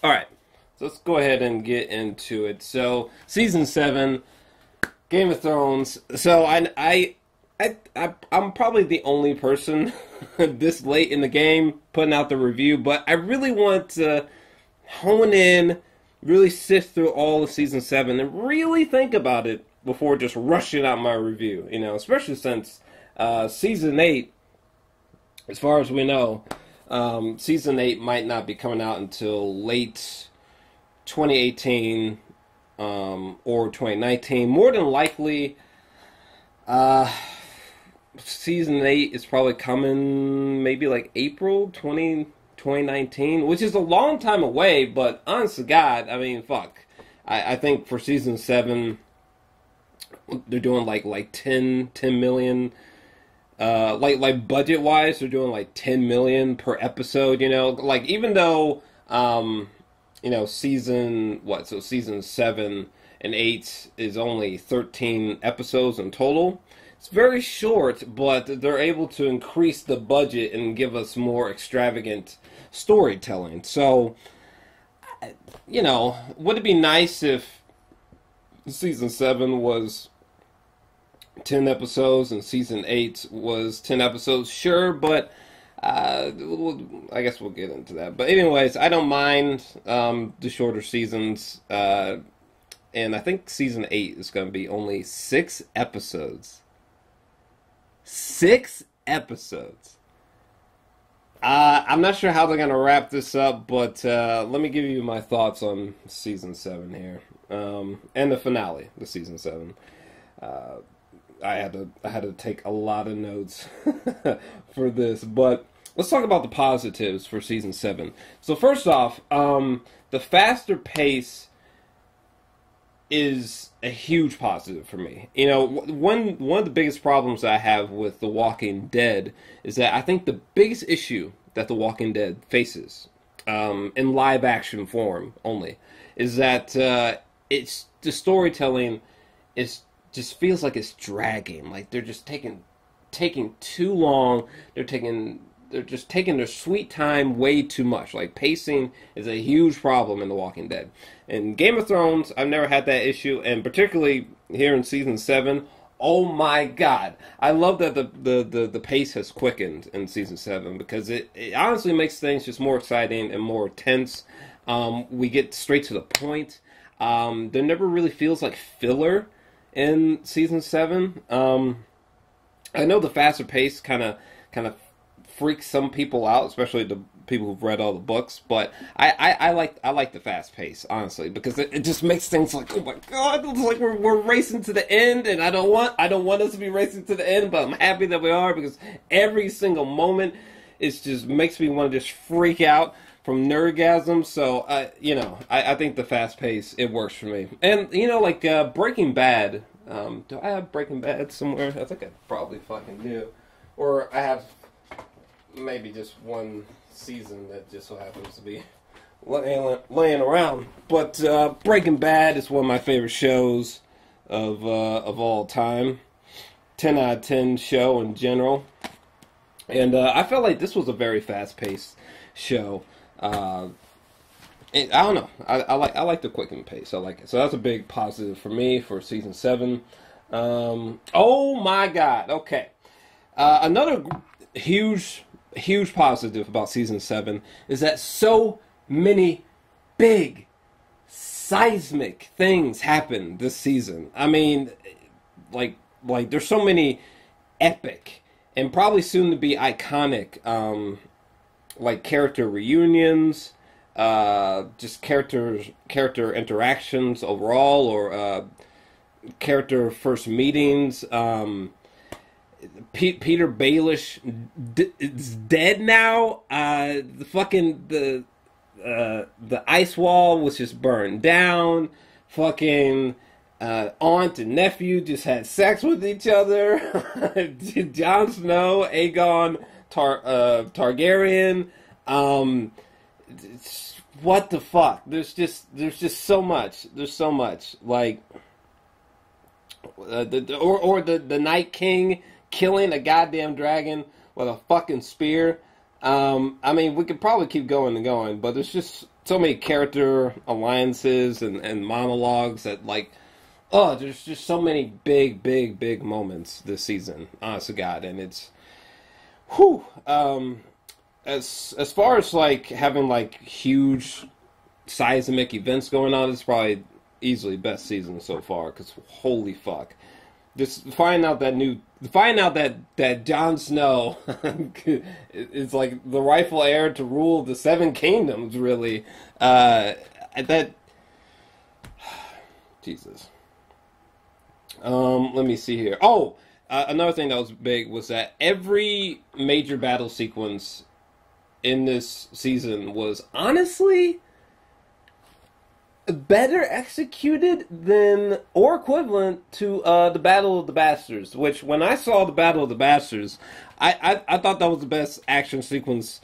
All right, so let's go ahead and get into it. So, season 7, Game of Thrones. So, I'm probably the only person this late in the game putting out the review, but I really want to hone in, really sift through all of season 7, and really think about it before just rushing out my review. You know, especially since season 8, as far as we know, season 8 might not be coming out until late 2018 or 2019. More than likely, season 8 is probably coming maybe like April 2019, which is a long time away, but honest to God, I mean, fuck. I think for season 7, they're doing like 10 million. Like budget wise, they're doing like 10 million per episode. You know, like even though season 7 and 8 is only 13 episodes in total. It's very short, but they're able to increase the budget and give us more extravagant storytelling. So, would it be nice if season 7 was 10 episodes and season 8 was 10 episodes? Sure, but I guess we'll get into that. But anyways, I don't mind the shorter seasons. And I think season 8 is going to be only 6 episodes. 6 episodes. I'm not sure how they're going to wrap this up, but let me give you my thoughts on season 7 here. And the finale, the season 7. I had to take a lot of notes for this, but let's talk about the positives for season 7. So first off, the faster pace is a huge positive for me. You know, one of the biggest problems I have with The Walking Dead is that I think the biggest issue that The Walking Dead faces, in live action form only, is that it's the storytelling just feels like it's dragging. Like they're just taking too long. They're just taking their sweet time way too much. Like pacing is a huge problem in The Walking Dead. In Game of Thrones, I've never had that issue, and particularly here in season 7, oh my God, I love that the pace has quickened in season 7 because it honestly makes things just more exciting and more tense. We get straight to the point. There never really feels like filler in season 7. I know the faster pace kind of freaks some people out, especially the people who've read all the books. But I like the fast pace, honestly, because it just makes things like, oh my God, it's like we're racing to the end, and I don't want us to be racing to the end, but I'm happy that we are because every single moment it just makes me want to just freak out from nerdgasm. So I think the fast pace, it works for me. And like Breaking Bad. Do I have Breaking Bad somewhere? I think I probably fucking do. Or I have maybe just one season that just so happens to be laying around. But Breaking Bad is one of my favorite shows of all time. 10 out of 10 show in general. And I felt like this was a very fast-paced show. I don't know. I like the quickened pace. I like it. So that's a big positive for me for season 7. Oh my God. Okay. Another huge positive about season 7 is that so many big seismic things happen this season. I mean, like there's so many epic and probably soon to be iconic like character reunions, just character interactions overall, or character first meetings. Peter Baelish is dead now. The ice wall was just burned down. Fucking aunt and nephew just had sex with each other. Jon Snow, Aegon Targaryen. What the fuck? There's just so much. There's so much. Like the Night King killing a goddamn dragon with a fucking spear. I mean, we could probably keep going and going, but there's just so many character alliances and monologues that like, oh, there's just so many big moments this season. Honest to God, and it's, whew. As far as like having like huge seismic events going on, it's probably easily best season so far. Because holy fuck, just finding out that Jon Snow is like the rightful heir to rule the Seven Kingdoms. Really, that Jesus. Let me see here. Oh, another thing that was big was that every major battle sequence in this season was honestly better executed than or equivalent to the Battle of the Bastards. Which, when I saw the Battle of the Bastards, I thought that was the best action sequence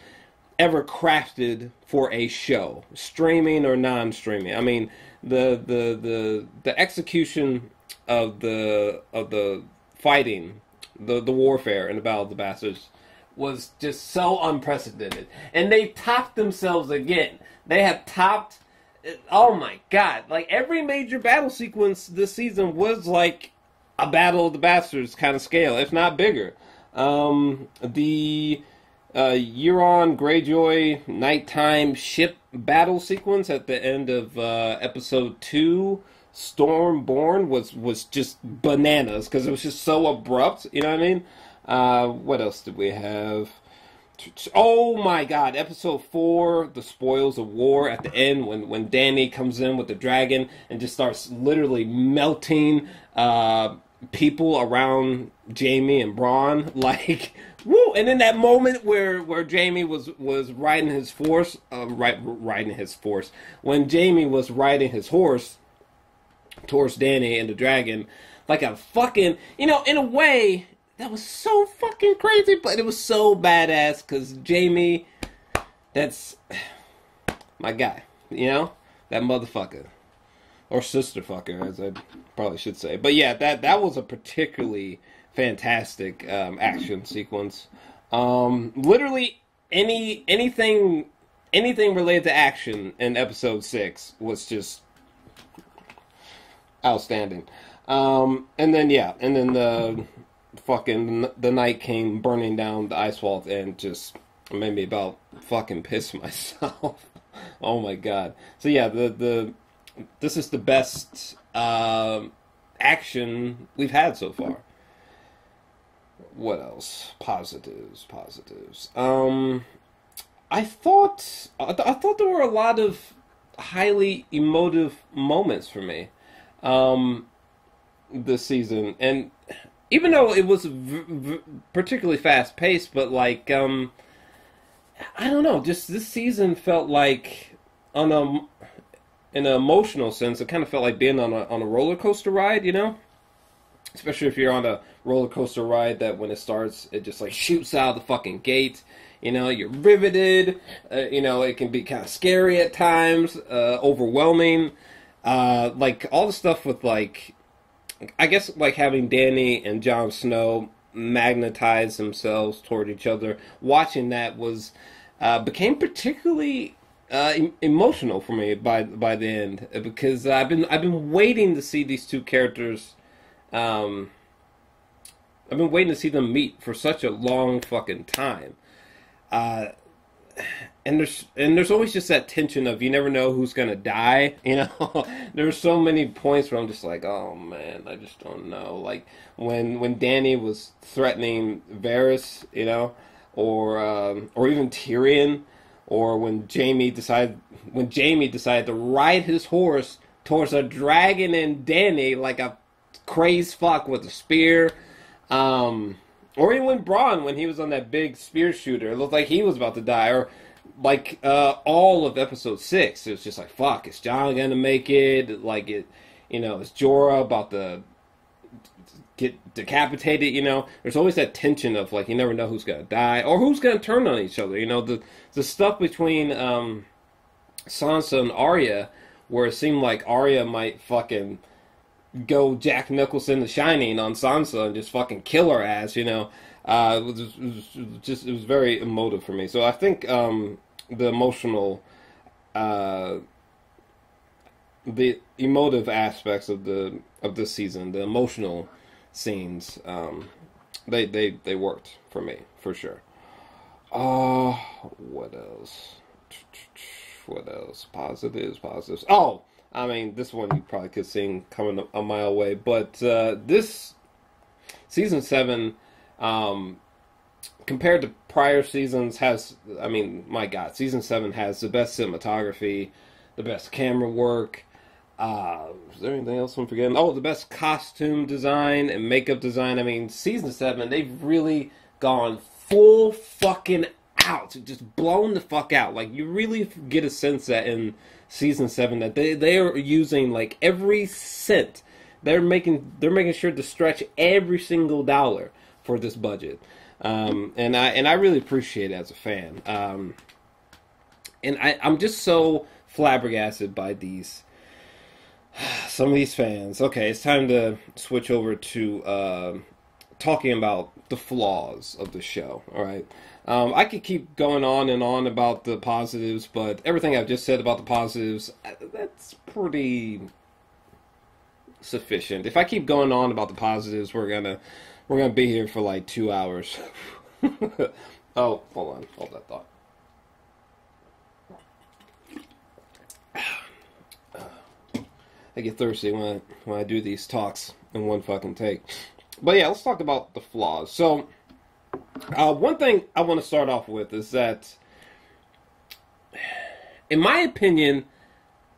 ever crafted for a show, streaming or non-streaming. I mean, the execution of the fighting, the warfare in the Battle of the Bastards was just so unprecedented. And they topped themselves again. They have topped, oh my god, like every major battle sequence this season was like a Battle of the Bastards kind of scale, if not bigger. The Euron Greyjoy nighttime ship battle sequence at the end of episode 2, Stormborn, was just bananas because it was just so abrupt. You know what I mean? What else did we have? Oh my god, episode 4, the spoils of war at the end when Dany comes in with the dragon and just starts literally melting people around Jaime and Bronn, like, woo! And in that moment where Jaime was riding his horse, when Jaime was riding his horse towards Dany and the dragon, like a fucking, in a way, that was so fucking crazy, but it was so badass, because Jaime, that's my guy, that motherfucker. Or sister fucker, as I probably should say. But yeah, that was a particularly fantastic action sequence. Literally anything related to action in episode 6 was just outstanding. And then the Night King burning down the Ice Wall and just made me about fucking piss myself. Oh my god. So yeah, this is the best action we've had so far. What else? Positives. I thought there were a lot of highly emotive moments for me this season, and even though it was particularly fast paced, but like I don't know, just this season felt like in an emotional sense, it kind of felt like being on a roller coaster ride, especially if you're on a roller coaster ride that when it starts, it just like shoots out of the fucking gate. You're riveted. It can be kind of scary at times, overwhelming. Like all the stuff with like, I guess like having Dany and Jon Snow magnetize themselves toward each other. Watching that became particularly emotional for me by the end, because I've been waiting to see these two characters. I've been waiting to see them meet for such a long fucking time. And there's always just that tension of you never know who's gonna die. There's so many points where I'm just like, oh man, I just don't know. Like when Dany was threatening Varys, or even Tyrion, or when Jaime decided to ride his horse towards a dragon and Dany like a crazed fuck with a spear. Or even when Bronn, when he was on that big spear shooter, it looked like he was about to die. Or like all of episode 6, it was just like, fuck, is Jon gonna make it? Like is Jorah about to get decapitated? There's always that tension of like you never know who's gonna die or who's gonna turn on each other. The stuff between Sansa and Arya, where it seemed like Arya might fucking go Jack Nicholson The Shining on Sansa and just fucking kill her ass, it was very emotive for me. So I think the emotional uh, the emotive aspects of this season, the emotional scenes, they worked for me for sure. What else? What else? Positives. Oh, I mean, this one you probably could sing coming a mile away, but this season 7, compared to prior seasons, has, I mean, my God, season 7 has the best cinematography, the best camera work. Is there anything else I'm forgetting? Oh, the best costume design and makeup design. I mean, season 7, they've really gone full fucking out, just blown the fuck out. Like, you really get a sense that in season 7 that they are using like every cent. They're making sure to stretch every single dollar for this budget, and I really appreciate it as a fan. And I'm just so flabbergasted by some of these fans. Okay, it's time to switch over to talking about the flaws of the show. All right. I could keep going on and on about the positives, but everything I've just said about the positives, that's pretty sufficient. If I keep going on about the positives, we're gonna be here for like 2 hours. Oh, hold on, hold that thought. I get thirsty when I do these talks in one fucking take. But yeah, let's talk about the flaws. So, one thing I want to start off with is that, in my opinion,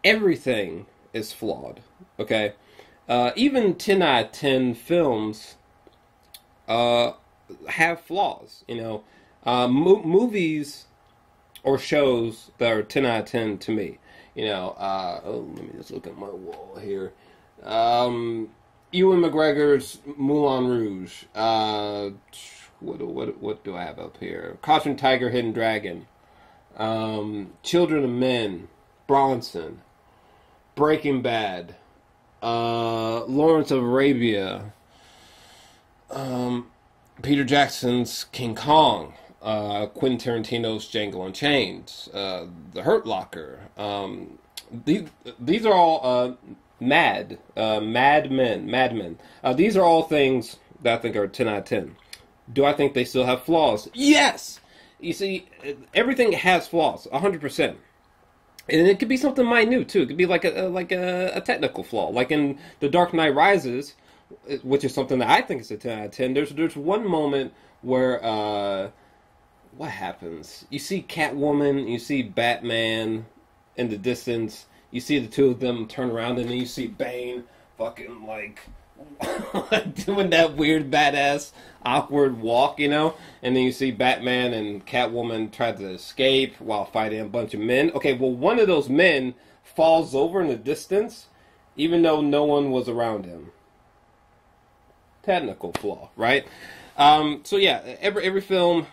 everything is flawed. Okay? Even 10 out of 10 films have flaws. You know, movies or shows that are 10 out of 10 to me. You know, let me just look at my wall here. Ewan McGregor's Moulin Rouge. What do I have up here? Crouching Tiger, Hidden Dragon. Children of Men. Bronson. Breaking Bad. Lawrence of Arabia. Peter Jackson's King Kong. Quentin Tarantino's Django Unchained. The Hurt Locker. These are all Mad Men. These are all things that I think are 10 out of 10. Do I think they still have flaws? Yes! You see, everything has flaws, 100%. And it could be something minute, too. It could be like a technical flaw. Like in The Dark Knight Rises, which is something that I think is a 10 out of 10. There's one moment where, what happens? You see Catwoman, you see Batman in the distance, you see the two of them turn around, and then you see Bane fucking, like, doing that weird, badass, awkward walk, you know? And then you see Batman and Catwoman try to escape while fighting a bunch of men. Okay, well, one of those men falls over in the distance, even though no one was around him. Technical flaw, right? So yeah, every film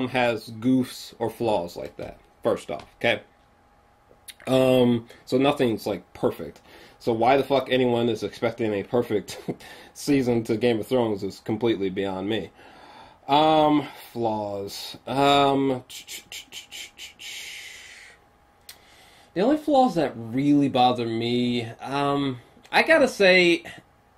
has goofs or flaws like that, first off, okay? So nothing's, like, perfect. So why the fuck anyone is expecting a perfect season to Game of Thrones is completely beyond me. Flaws. The only flaws that really bother me, I gotta say,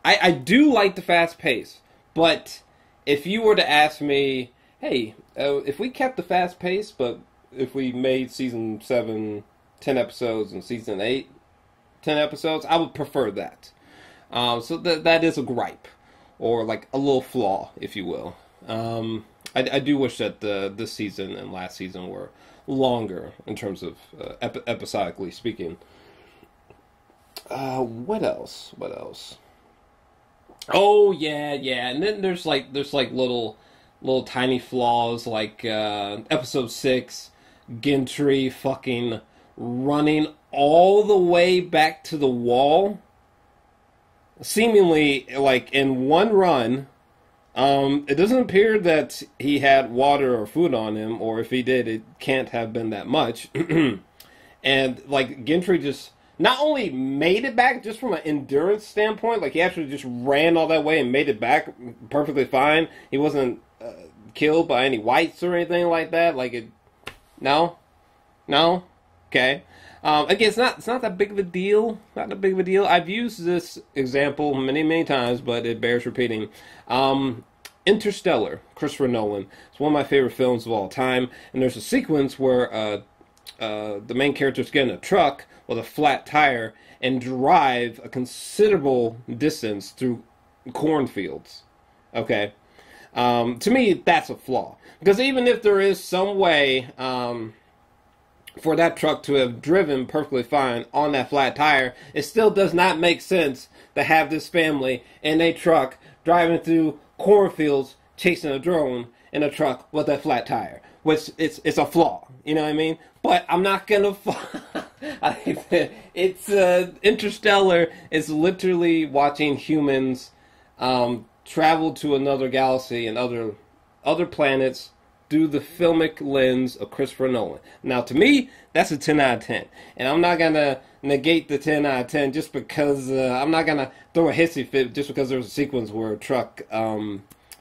I do like the fast pace, but if you were to ask me, hey, if we kept the fast pace, but if we made season 7 10 episodes and season 8 10 episodes, I would prefer that. So that is a gripe, or like a little flaw, if you will. I do wish that this season and last season were longer in terms of episodically speaking. What else? Oh yeah, and then there's like little tiny flaws, like episode 6, Gentry fucking running all the way back to the wall, seemingly like in one run. It doesn't appear that he had water or food on him, or if he did, it can't have been that much. And like Gentry just not only made it back just from an endurance standpoint, like he actually just ran all that way and made it back perfectly fine. He wasn't killed by any whites or anything like that. Like it, no. Okay. Again, it's not that big of a deal. Not that big of a deal. I've used this example many times, but it bears repeating. Interstellar, Christopher Nolan. It's one of my favorite films of all time. And there's a sequence where the main characters get in a truck with a flat tire and drive a considerable distance through cornfields. Okay. To me, that's a flaw. Because even if there is some way for that truck to have driven perfectly fine on that flat tire, it still does not make sense to have this family in a truck driving through cornfields chasing a drone in a truck with a flat tire. Which it's a flaw, you know what I mean? But I'm not gonna. It's Interstellar is literally watching humans travel to another galaxy and other planets through the filmic lens of Christopher Nolan. Now, to me, that's a 10 out of 10. And I'm not going to negate the 10 out of 10 just because I'm not going to throw a hissy fit just because there was a sequence where a truck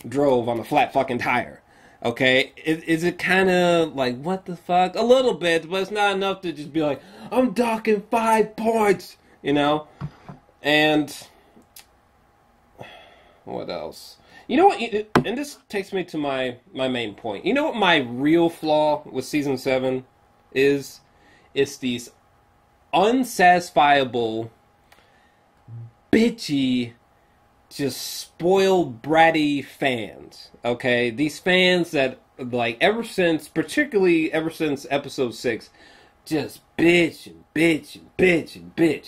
drove on a flat fucking tire. Okay? Is it kind of like, what the fuck? A little bit, but it's not enough to just be like, I'm docking 5 points, you know? And what else? You know what? And this takes me to my main point. You know what my real flaw with Season 7 is? It's these unsatisfiable, bitchy, just spoiled, bratty fans. Okay? These fans that, like, particularly ever since Episode 6, just bitch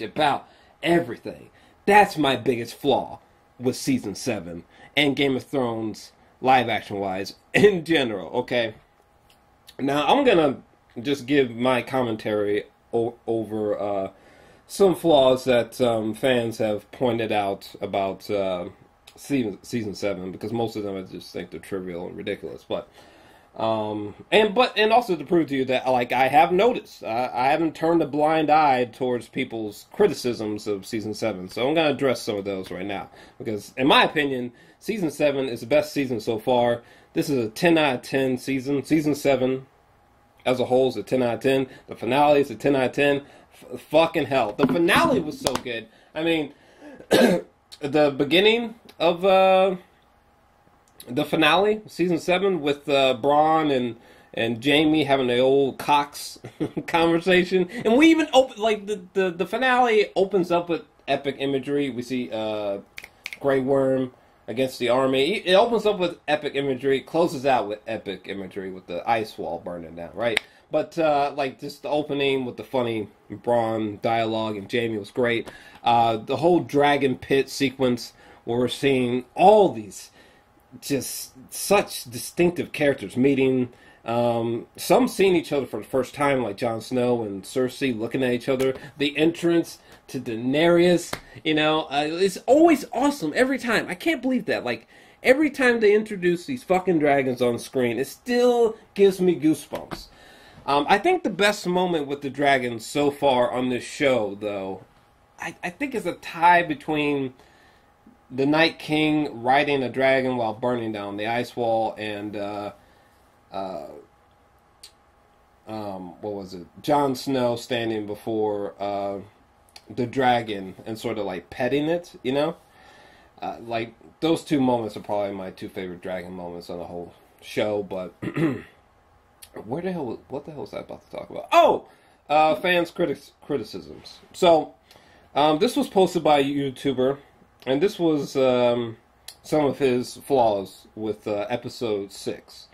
about everything. That's my biggest flaw with Season 7 and Game of Thrones live action wise in general. Okay, now I'm gonna just give my commentary over some flaws that fans have pointed out about season 7, because most of them I just think they're trivial and ridiculous. But and also to prove to you that, like, I have noticed, I haven't turned a blind eye towards people's criticisms of Season 7. So I'm going to address some of those right now. Because, in my opinion, Season 7 is the best season so far. This is a 10 out of 10 season. Season 7 as a whole is a 10 out of 10. The finale is a 10 out of 10. Fucking hell. The finale was so good. I mean, the beginning of the finale, Season 7, with Bronn and Jaime having the old Cox conversation. And we even the finale opens up with epic imagery. We see Grey Worm against the army. It opens up with epic imagery, closes out with epic imagery with the ice wall burning down, right? But like, just the opening with the funny Bronn dialogue and Jaime was great. The whole dragon pit sequence where we're seeing all these just such distinctive characters meeting. Some seeing each other for the first time, like Jon Snow and Cersei looking at each other. The entrance to Daenerys, you know, it's always awesome every time. I can't believe that. Like, every time they introduce these fucking dragons on screen, it still gives me goosebumps. I think the best moment with the dragons so far on this show, though, I think is a tie between the Night King riding a dragon while burning down the ice wall, and what was it? Jon Snow standing before the dragon and sort of like petting it, you know? Like, those two moments are probably my two favorite dragon moments on the whole show. But what the hell was I about to talk about? Oh, fans' criticisms. So this was posted by a YouTuber. And this was some of his flaws with episode 6.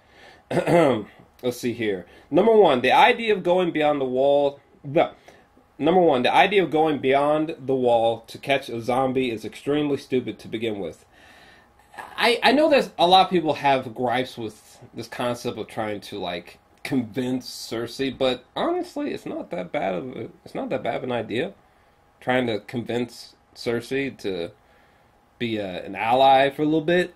Let's see here. Number one, the idea of going beyond the wall. Number one, the idea of going beyond the wall to catch a zombie is extremely stupid to begin with. I know that a lot of people have gripes with this concept of trying to, like, convince Cersei, but honestly, it's not that bad of an idea. Trying to convince Cersei to be an ally for a little bit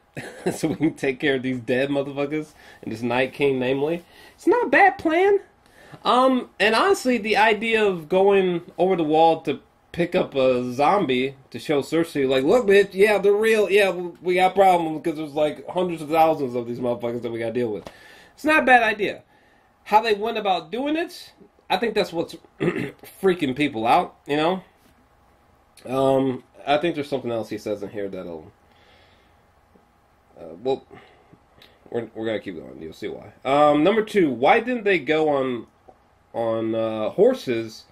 so we can take care of these dead motherfuckers and this Night King, namely. It's not a bad plan. And honestly, the idea of going over the wall to pick up a zombie to show Cersei, like, look, bitch, yeah, they're real. Yeah, we got problems because there's like hundreds of thousands of these motherfuckers that we got to deal with. It's not a bad idea. How they went about doing it, I think that's what's freaking people out, you know? I think there's something else he says in here that'll... well, we're going to keep going. You'll see why. Number 2, why didn't they go on horses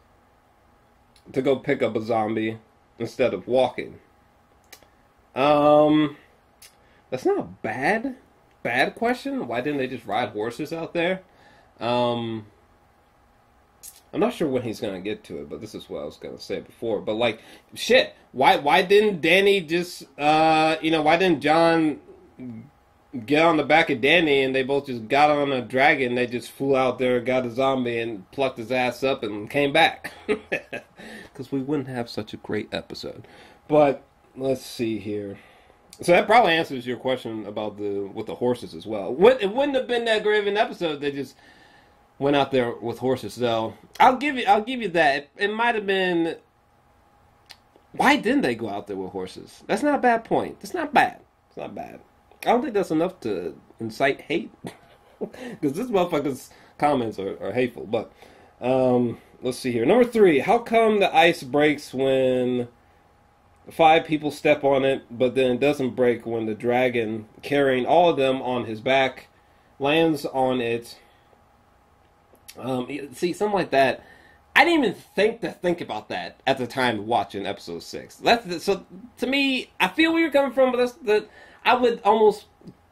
to go pick up a zombie instead of walking? That's not a bad question. Why didn't they just ride horses out there? I'm not sure when he's gonna get to it, but this is what I was gonna say before. But like, shit, why didn't Danny just why didn't John get on the back of Danny and they both just got on a dragon? They just flew out there, got a zombie, and plucked his ass up and came back. Because we wouldn't have such a great episode. But let's see here. So that probably answers your question about with the horses as well. It wouldn't have been that great of an episode. They just went out there with horses. So I'll give you that. It might have been. Why didn't they go out there with horses? That's not a bad point. It's not bad. It's not bad. I don't think that's enough to incite hate. Because this motherfucker's comments are hateful. But let's see here. Number 3. How come the ice breaks when 5 people step on it, but then it doesn't break when the dragon, carrying all of them on his back, lands on it? See, something like that. I didn't even think about that at the time watching episode 6. So to me, I feel where you're coming from, but I would almost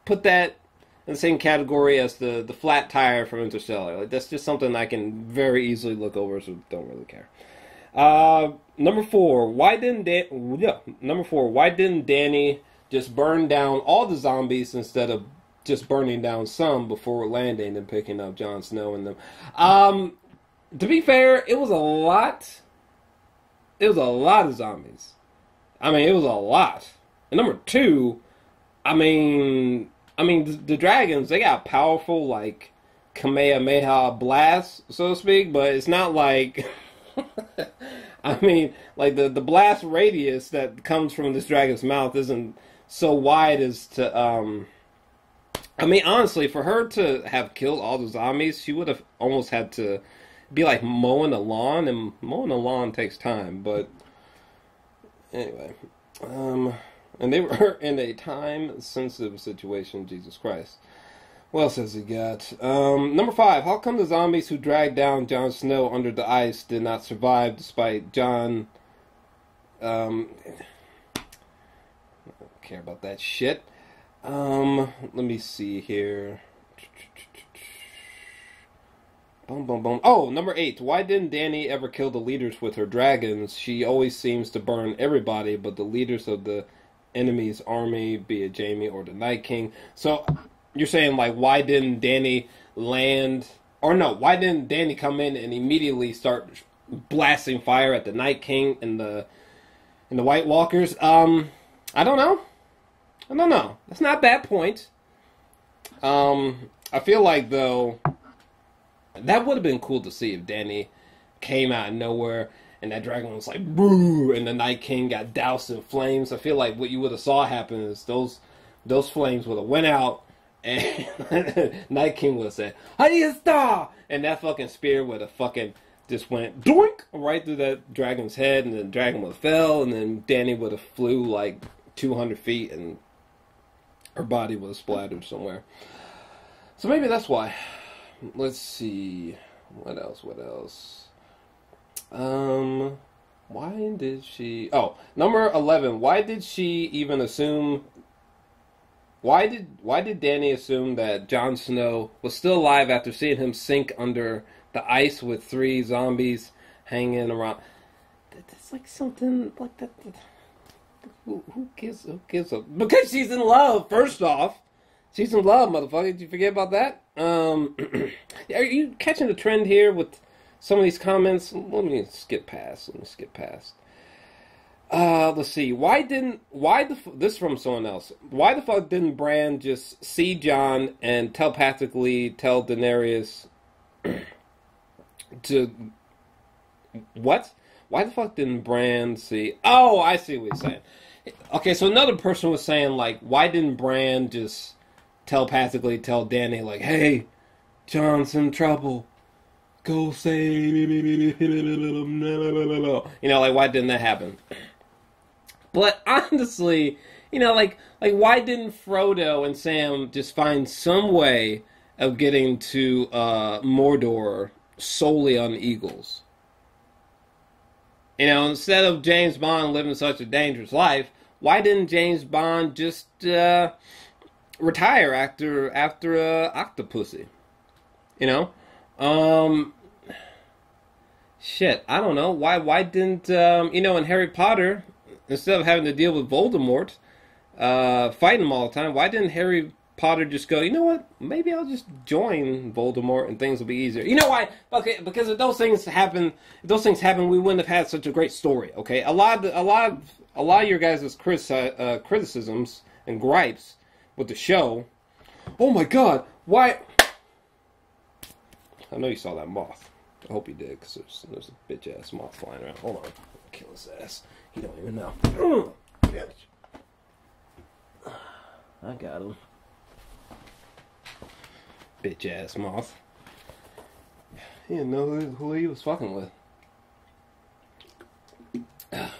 put that in the same category as the flat tire from Interstellar. Like, that's just something I can very easily look over, so don't really care. Number 4, why didn't Danny just burn down all the zombies instead of just burning down some before landing and picking up Jon Snow and them? To be fair, it was a lot. It was a lot of zombies. I mean, it was a lot. And number 2, the dragons, they got powerful, like, Kamehameha blasts, so to speak, but it's not like... I mean, like, the blast radius that comes from this dragon's mouth isn't so wide as to, honestly, for her to have killed all the zombies, she would have almost had to be like mowing a lawn, and mowing a lawn takes time, but anyway. And they were in a time-sensitive situation, Jesus Christ. What else has he got? Number 5, how come the zombies who dragged down Jon Snow under the ice did not survive despite Jon... I don't care about that shit. Let me see here. Boom, boom, boom. Oh, number 8. Why didn't Dany ever kill the leaders with her dragons? She always seems to burn everybody, but the leaders of the enemy's army, be it Jaime or the Night King. So... you're saying, like, why didn't Dany land... or no, why didn't Dany come in and immediately start blasting fire at the Night King and the White Walkers? I don't know. That's not a bad point. I feel like, though, that would have been cool to see if Dany came out of nowhere and that dragon was like, boo, and the Night King got doused in flames. I feel like what you would have saw happen is those flames would have went out, and Night King would have said, "Hayasta!" And that fucking spear would have fucking just went doink right through that dragon's head, and the dragon would have fell, and then Dany would have flew like 200 feet, and her body would have splattered somewhere. So maybe that's why. Let's see. What else? Why did she... Oh, number 11. Why did she even assume... Why did Dany assume that Jon Snow was still alive after seeing him sink under the ice with 3 zombies hanging around? That's like something like that. Who gives a... Because she's in love, first off. She's in love, motherfucker. Did you forget about that? Are you catching the trend here with some of these comments? Let me skip past. Let's see. This is from someone else. Why the fuck didn't Bran just see Jon and telepathically tell Daenerys to... What? Why the fuck didn't Bran see... Oh, I see what he's saying. Okay, so another person was saying, like, why didn't Bran just telepathically tell Dany, like, hey, Jon's in trouble. go save, like, why didn't that happen? But honestly, like why didn't Frodo and Sam just find some way of getting to Mordor solely on eagles? Instead of James Bond living such a dangerous life, why didn't James Bond just retire after Octopussy? Shit, I don't know. Why didn't, in Harry Potter, instead of having to deal with Voldemort, fighting him all the time, why didn't Harry Potter just go, you know what, maybe I'll just join Voldemort and things will be easier? You know why? Okay, because if those things happen, we wouldn't have had such a great story, okay? A lot of your guys' criticisms and gripes with the show, oh my god, why... I know you saw that moth. I hope you did, because there's a bitch-ass moth flying around. Hold on. I'll kill his ass. He don't even know. I got him. Bitch-ass moth. He didn't know who he was fucking with. He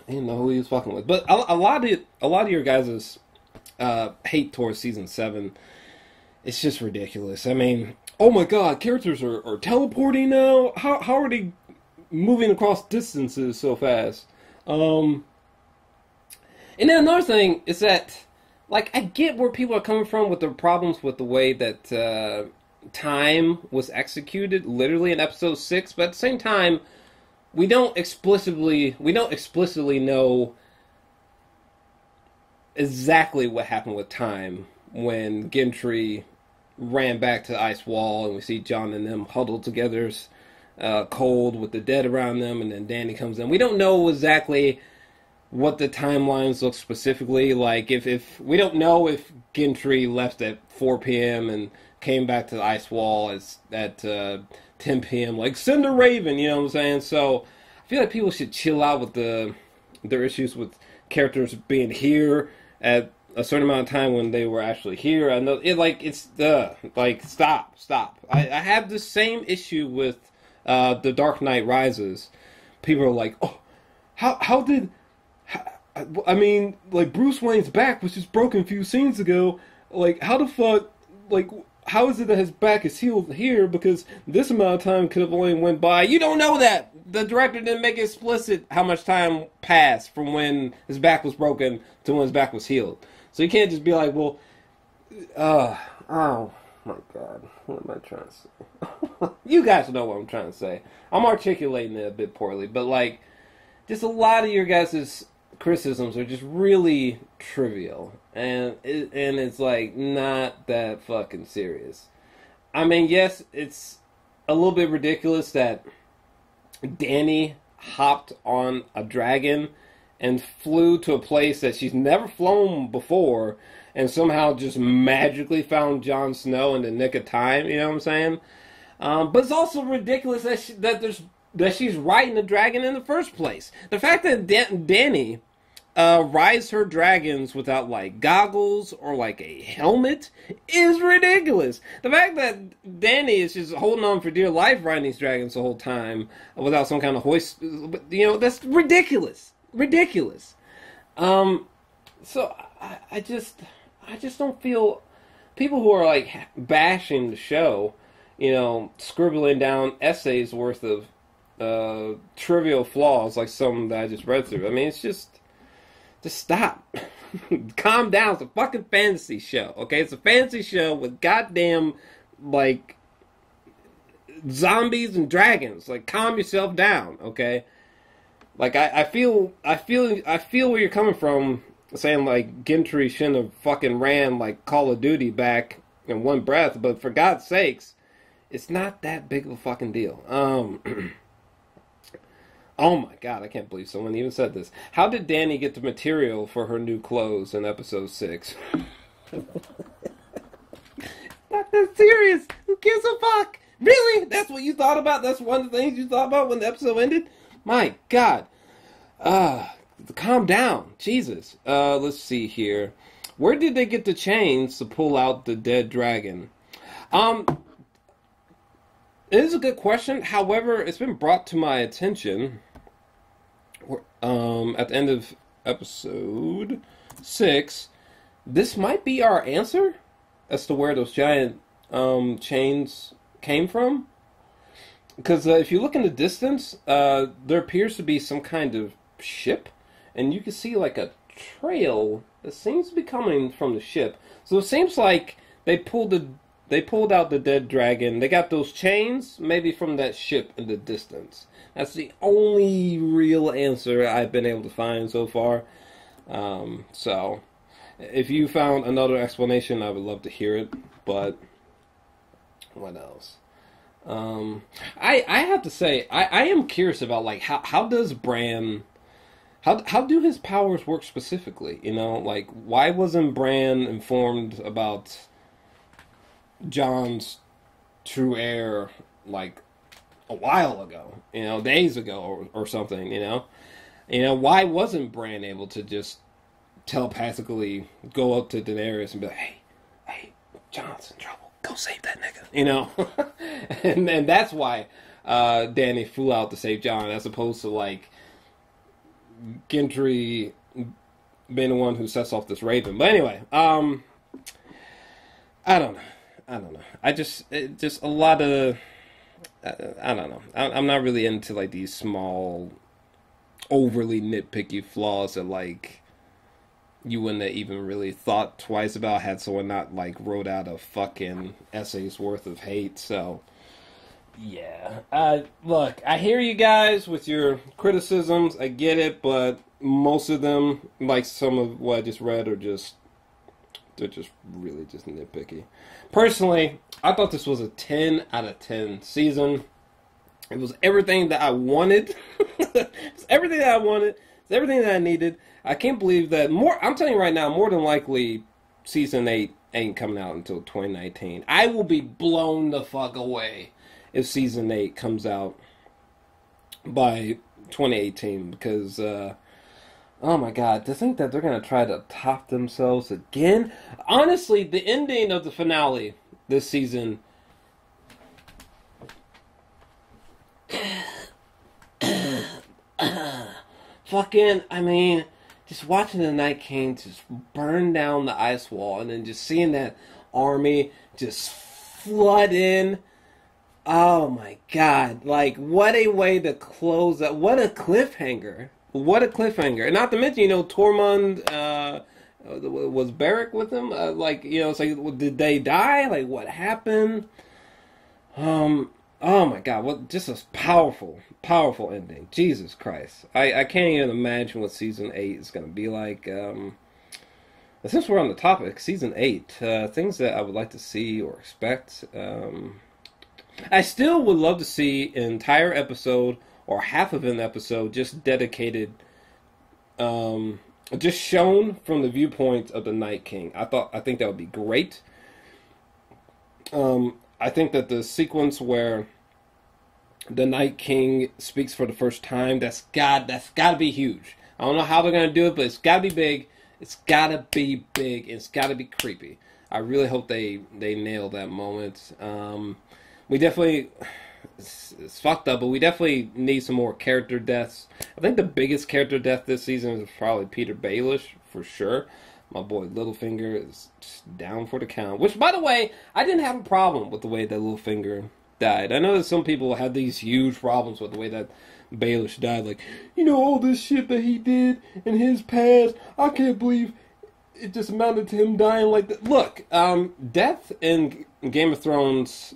didn't know who he was fucking with. But a lot of your guys' hate towards Season 7, it's just ridiculous. I mean... Oh my god, characters are teleporting now? How are they moving across distances so fast? And then another thing is that, like, I get where people are coming from with the problems with the way that time was executed, literally in episode 6, but at the same time, we don't explicitly know exactly what happened with time when Gendry ran back to the ice wall, and we see Jon and them huddled together, cold, with the dead around them, and then Dany comes in. We don't know exactly what the timelines look specifically like. If we don't know if Gendry left at 4 p.m. and came back to the ice wall at 10 p.m. like Cinder Raven, you know what I'm saying? So I feel like people should chill out with their issues with characters being here at a certain amount of time when they were actually here. I know stop. I have the same issue with The Dark Knight Rises. People are like, oh, I mean, like, Bruce Wayne's back was just broken a few scenes ago. Like, how the fuck, like, how is it that his back is healed here? Because this amount of time could have only went by. You don't know that. The director didn't make it explicit how much time passed from when his back was broken to when his back was healed. So you can't just be like, well, oh my god, what am I trying to say? You guys know what I'm trying to say. I'm articulating it a bit poorly, but like, just a lot of your guys' criticisms are just really trivial, and it's like not that fucking serious. I mean, yes, it's a little bit ridiculous that Dany hopped on a dragon and flew to a place that she's never flown before, and somehow just magically found Jon Snow in the nick of time. You know what I'm saying? But it's also ridiculous that she's riding the dragon in the first place. The fact that Dany rides her dragons without like goggles or like a helmet is ridiculous. The fact that Dany is just holding on for dear life riding these dragons the whole time without some kind of hoist, that's ridiculous. So I just don't feel people who are like bashing the show, scribbling down essays worth of trivial flaws like some that I just read through. I mean, it's just stop. Calm down. It's a fucking fantasy show, okay? It's a fantasy show with goddamn like zombies and dragons. Like, calm yourself down, okay? Like, I feel where you're coming from, saying like Gendry shouldn't have fucking ran like Call of Duty back in one breath, but for God's sakes, it's not that big of a fucking deal. Oh my god, I can't believe someone even said this. How did Dany get the material for her new clothes in episode 6? Not that serious. Who gives a fuck? Really? That's what you thought about? That's one of the things you thought about when the episode ended? My god. Calm down. Jesus. Let's see here. Where did they get the chains to pull out the dead dragon? It is a good question. However, it's been brought to my attention at the end of episode 6. This might be our answer as to where those giant chains came from. Because if you look in the distance, there appears to be some kind of ship, and you can see like a trail that seems to be coming from the ship. So it seems like they pulled out the dead dragon. They got those chains maybe from that ship in the distance. That's the only real answer I've been able to find so far. So if you found another explanation, I would love to hear it. But what else? I have to say I am curious about like how does Bran, how do his powers work specifically? You know, like why wasn't Bran informed about Jon's true heir like a while ago? You know, days ago or something. You know, why wasn't Bran able to just telepathically go up to Daenerys and be like, hey, Jon's in trouble. Go save that nigga, you know? and that's why Dany flew out to save Jon, as opposed to, like, Gendry being the one who sets off this raven. But anyway, I don't know. Just a lot of, I don't know. I'm not really into, like, these small, overly nitpicky flaws that, like, you wouldn't have even really thought twice about had someone not, like, wrote out a fucking essay's worth of hate. So, yeah. Look, I hear you guys with your criticisms. I get it, but most of them, like some of what I just read, they're just really just nitpicky. Personally, I thought this was a 10 out of 10 season. It was everything that I wanted. It's everything that I wanted. It's everything that I needed. I can't believe that I'm telling you right now, more than likely, season 8 ain't coming out until 2019. I will be blown the fuck away if season 8 comes out by 2018, because, oh my god, to think that they're going to try to top themselves again. Honestly, the ending of the finale this season, just watching the Night King just burn down the ice wall and then just seeing that army just flood in. Oh my god. Like, what a way to close that. What a cliffhanger. What a cliffhanger. And not to mention, Tormund, was Beric with him? It's like, did they die? Like, what happened? Oh my god, what just a powerful, powerful ending. Jesus Christ. I can't even imagine what season 8 is going to be like. Since we're on the topic, season 8, things that I would like to see or expect. I still would love to see an entire episode or half of an episode just dedicated, just shown from the viewpoint of the Night King. I think that would be great. I think that the sequence where the Night King speaks for the first time, that's got to be huge. I don't know how they're going to do it, but it's got to be big. It's got to be big. It's got to be creepy. I really hope they nail that moment. We definitely, it's fucked up, but we definitely need some more character deaths. I think the biggest character death this season is probably Peter Baelish, for sure. My boy Littlefinger is just down for the count. Which, by the way, I didn't have a problem with the way that Littlefinger died. I know that some people have these huge problems with the way that Baelish died. Like, all this shit that he did in his past, I can't believe it just amounted to him dying like that. Look, death in Game of Thrones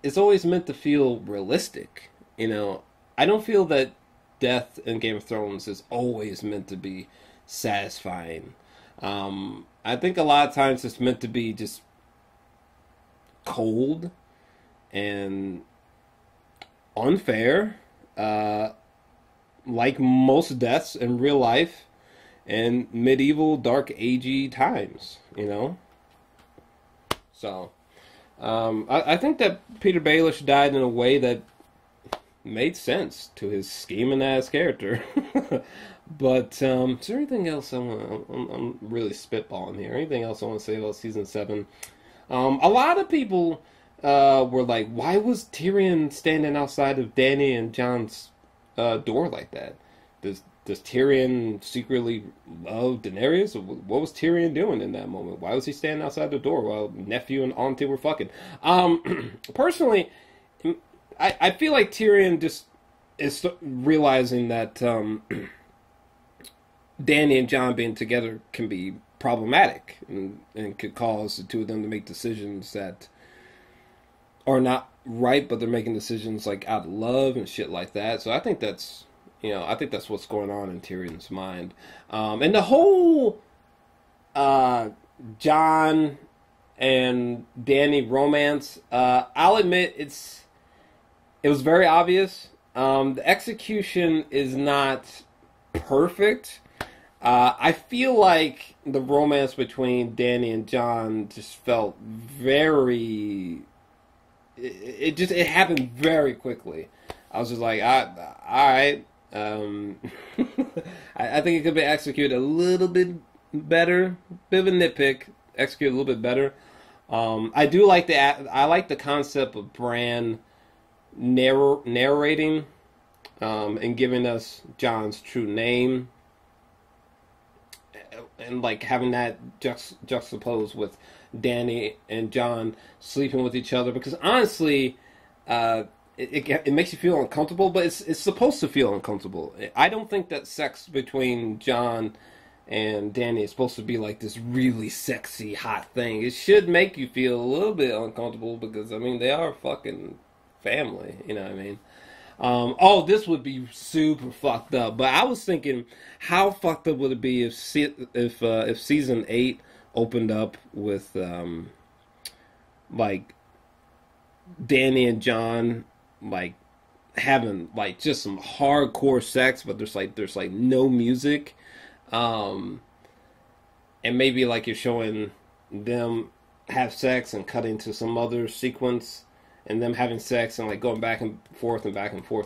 is always meant to feel realistic. I don't feel that death in Game of Thrones is always meant to be satisfying. I think a lot of times it's meant to be just cold and unfair, like most deaths in real life in medieval, dark agey times, So, I think that Peter Baelish died in a way that made sense to his scheming ass character. But is there anything else I'm really spitballing here? Anything else I want to say about season 7? A lot of people were like, why was Tyrion standing outside of Dany and Jon's door like that? Does Tyrion secretly love Daenerys? What was Tyrion doing in that moment? Why was he standing outside the door while nephew and auntie were fucking? Personally, I feel like Tyrion just is realizing that Dany and Jon being together can be problematic and could cause the two of them to make decisions that are not right, but they're making decisions like out of love and shit like that. So I think that's what's going on in Tyrion's mind. And the whole Jon and Dany romance, I'll admit it was very obvious. The execution is not perfect. I feel like the romance between Dany and Jon just felt very. It happened very quickly. I was just like, all right. I think it could be executed a little bit better. Bit of a nitpick. Executed a little bit better. I do like I like the concept of Bran narrating and giving us Jon's true name, and like having that juxtaposed with Dany and Jon sleeping with each other, because honestly, it makes you feel uncomfortable, but it's supposed to feel uncomfortable. I don't think that sex between Jon and Dany is supposed to be like this really sexy, hot thing. It should make you feel a little bit uncomfortable because, I mean, they are fucking family, you know what I mean? This would be super fucked up. But I was thinking, how fucked up would it be if season 8 opened up with like Dany and Jon like having like just some hardcore sex, but there's like no music, and maybe like you're showing them have sex and cutting to some other sequence and them having sex and like going back and forth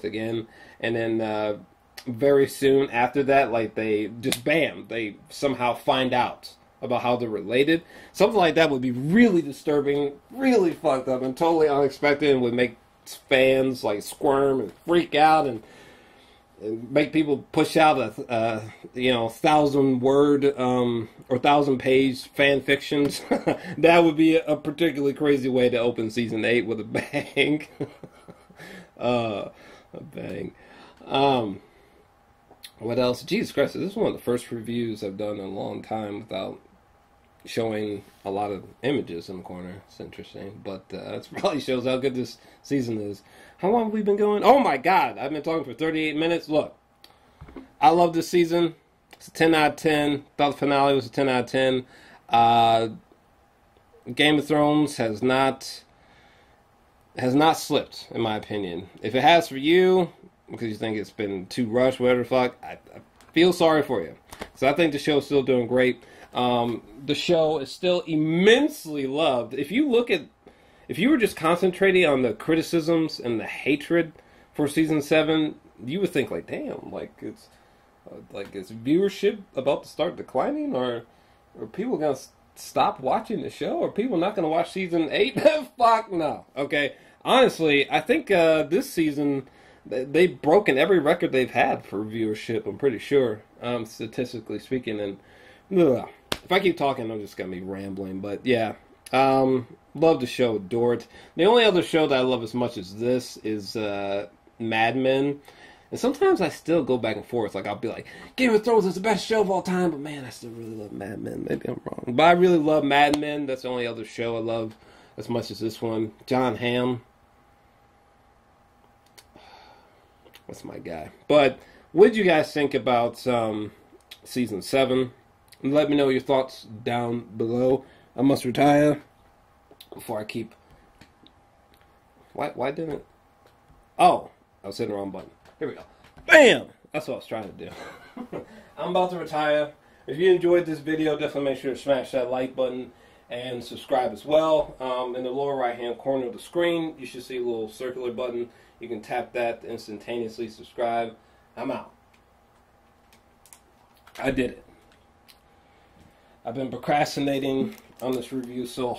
again, and then very soon after that, like they just they somehow find out about how they're related. Something like that would be really disturbing, really fucked up, and totally unexpected, and would make fans like squirm and freak out and make people push out a 1,000-word or 1,000-page fan fictions. That would be a particularly crazy way to open season 8 with a bang. A bang. What else? Jesus Christ, this is one of the first reviews I've done in a long time without showing a lot of images in the corner. It's interesting, but it probably shows how good this season is. How long have we been going? Oh my god, I've been talking for 38 minutes. Look, I love this season. It's a 10 out of 10. Thought the finale was a 10 out of 10. Game of Thrones has not slipped, in my opinion. If it has for you, because you think it's been too rushed, whatever the fuck, I feel sorry for you. So I think the show's still doing great. The show is still immensely loved. If you were just concentrating on the criticisms and the hatred for season 7, you would think like, damn, is viewership about to start declining, or are people gonna stop watching the show? Are people not gonna watch season 8? Fuck no. Okay, honestly, I think this season they've broken every record they've had for viewership. I'm pretty sure, statistically speaking, and. Ugh. If I keep talking, I'm just going to be rambling. But yeah, love the show, adore it. The only other show that I love as much as this is Mad Men. And sometimes I still go back and forth. Like, I'll be like, Game of Thrones is the best show of all time. But man, I still really love Mad Men. Maybe I'm wrong. But I really love Mad Men. That's the only other show I love as much as this one. John Hamm. That's my guy. But what did you guys think about season 7? Let me know your thoughts down below. I must retire before I keep... Why didn't it... Oh, I was hitting the wrong button. Here we go. Bam! That's what I was trying to do. I'm about to retire. If you enjoyed this video, definitely make sure to smash that like button and subscribe as well. In the lower right-hand corner of the screen, you should see a little circular button. You can tap that to instantaneously subscribe. I'm out. I did it. I've been procrastinating on this review so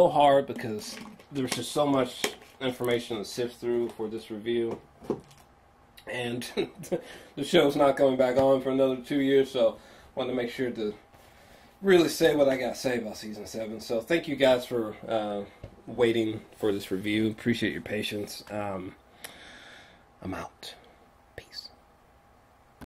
hard because there's just so much information to sift through for this review. And the show's not coming back on for another 2 years, so I wanted to make sure to really say what I got to say about Season 7. So thank you guys for waiting for this review. Appreciate your patience. I'm out.